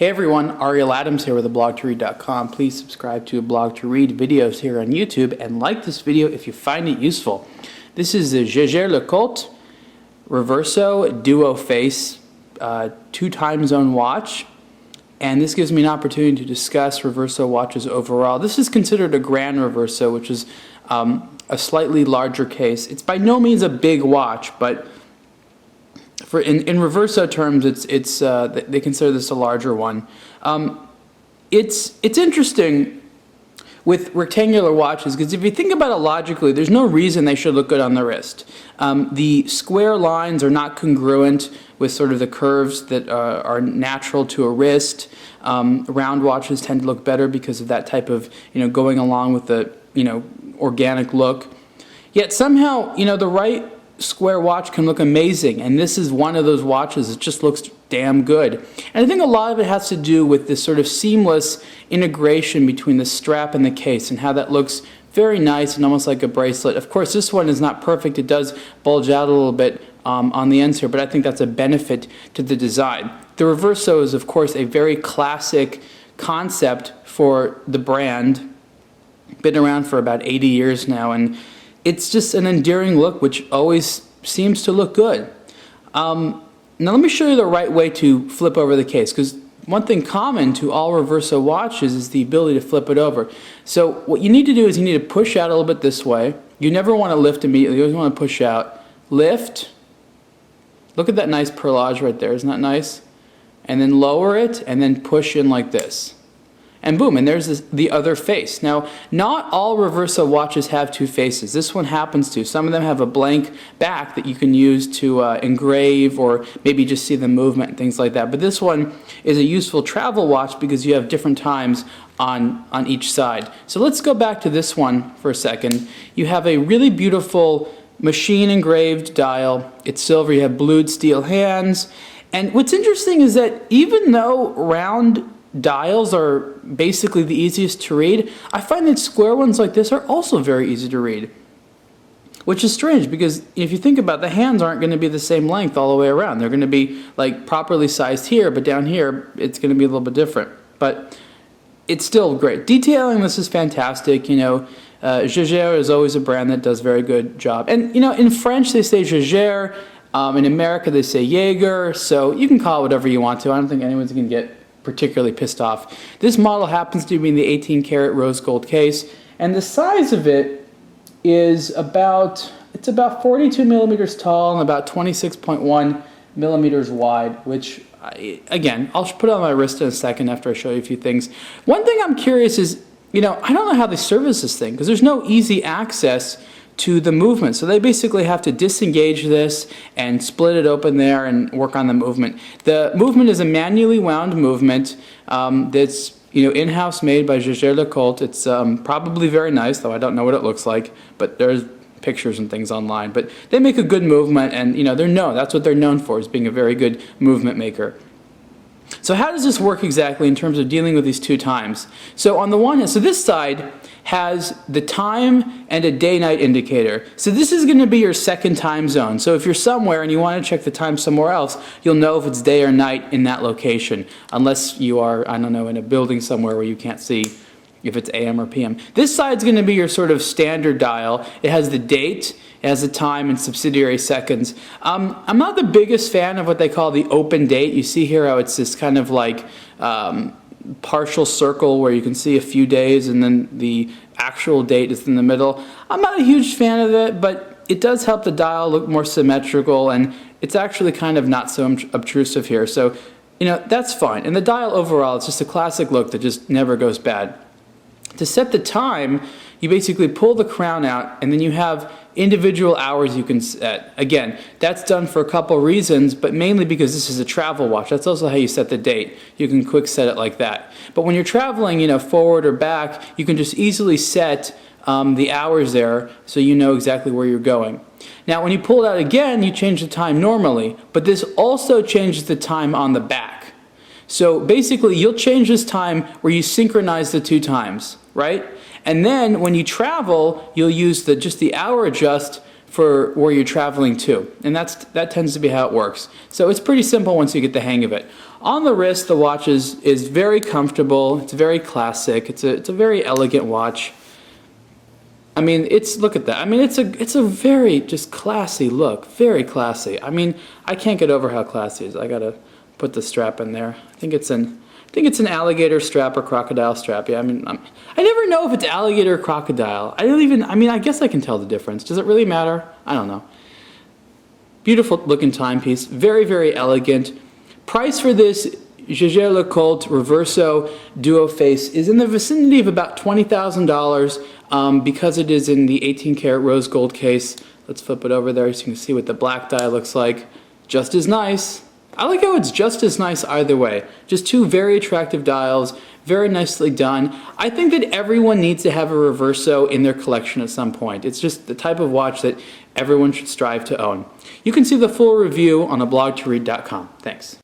Hey everyone, Ariel Adams here with blog2read.com. Please subscribe to Blog to Read videos here on YouTube and like this video if you find it useful. This is the Jaeger-LeCoultre Reverso Duoface 2 time zone watch, and this gives me an opportunity to discuss Reverso watches overall. This is considered a Grande Reverso, which is a slightly larger case. It's by no means a big watch, but in Reverso terms, they consider this a larger one. It's interesting with rectangular watches because if you think about it logically, there's no reason they should look good on the wrist. The square lines are not congruent with sort of the curves that are natural to a wrist. Round watches tend to look better because of that type of going along with the organic look. Yet somehow the right square watch can look amazing, and this is one of those watches that just looks damn good. And I think a lot of it has to do with this sort of seamless integration between the strap and the case and how that looks very nice and almost like a bracelet. Of course, this one is not perfect. It does bulge out a little bit on the ends here, but I think that's a benefit to the design. The Reverso is, of course, a very classic concept for the brand. Been around for about 80 years now, and it's just an endearing look which always seems to look good. Now let me show you the right way to flip over the case, because one thing common to all Reverso watches is the ability to flip it over. So what you need to do is you need to push out a little bit this way. You never want to lift immediately. You always want to push out. Lift. Look at that nice perlage right there. Isn't that nice? And then lower it and then push in like this. And boom, and there's the other face. Now, not all Reverso watches have 2 faces. This one happens to. Some of them have a blank back that you can use to engrave or maybe just see the movement and things like that. But this one is a useful travel watch because you have different times on each side. So let's go back to this one for a second. You have a really beautiful machine engraved dial. It's silver. You have blued steel hands. And what's interesting is that even though round dials are basically the easiest to read, I find that square ones like this are also very easy to read, which is strange because if you think about it, the hands aren't going to be the same length all the way around. They're going to be like properly sized here, but down here it's going to be a little bit different, but it's still great. Detailing this is fantastic. Jaeger is always a brand that does a very good job, and in French they say Jaeger, in America they say Jaeger, so you can call it whatever you want to. I don't think anyone's going to get particularly pissed off. This model happens to be in the 18 karat rose gold case, and the size of it is about 42 millimeters tall and about 26.1 millimeters wide, which again, I'll put it on my wrist in a second after I show you a few things. One thing I'm curious is, I don't know how they service this thing because there's no easy access to the movement. So they basically have to disengage this and split it open there and work on the movement. The movement is a manually wound movement that's in-house made by Jaeger-LeCoultre. It's probably very nice, though I don't know what it looks like, but there's pictures and things online. But they make a good movement, and that's what they're known for, is being a very good movement maker. So how does this work exactly in terms of dealing with these 2 times? So on the one hand, so this side has the time and a day-night indicator. So this is going to be your second time zone. So if you're somewhere and you want to check the time somewhere else, you'll know if it's day or night in that location, unless you are, I don't know, in a building somewhere where you can't see if it's AM or PM. This side's going to be your sort of standard dial. It has the date, it has the time, and subsidiary seconds. I'm not the biggest fan of what they call the open date. You see here how it's this kind of like partial circle where you can see a few days and then the actual date is in the middle. I'm not a huge fan of it, but it does help the dial look more symmetrical, and it's actually kind of not so obtrusive here. So, that's fine. And the dial overall, it's just a classic look that just never goes bad. To set the time, you basically pull the crown out, and then you have individual hours you can set. Again, that's done for a couple reasons, but mainly because this is a travel watch. That's also how you set the date. You can quick set it like that. But when you're traveling, forward or back, you can just easily set the hours there so you know exactly where you're going. Now, when you pull it out again, you change the time normally, but this also changes the time on the back. So basically, you'll change this time where you synchronize the 2 times, right? And then when you travel, you'll use just the hour adjust for where you're traveling to. And that tends to be how it works. So it's pretty simple once you get the hang of it. On the wrist, the watch is very comfortable. It's very classic. It's a very elegant watch. I mean, look at that. I mean, it's a very just classy look, very classy. I mean, I can't get over how classy it is. I gotta put the strap in there. I think it's an alligator strap or crocodile strap. Yeah, I mean, I never know if it's alligator or crocodile. I mean, I guess I can tell the difference. Does it really matter? I don't know. Beautiful looking timepiece, very, very elegant. Price for this Jaeger-LeCoultre Reverso Duoface is in the vicinity of about $20,000 because it is in the 18-karat rose gold case. Let's flip it over there so you can see what the black die looks like. Just as nice. I like how it's just as nice either way. Just two very attractive dials, very nicely done. I think that everyone needs to have a Reverso in their collection at some point. It's just the type of watch that everyone should strive to own. You can see the full review on theblogtoread.com. Thanks.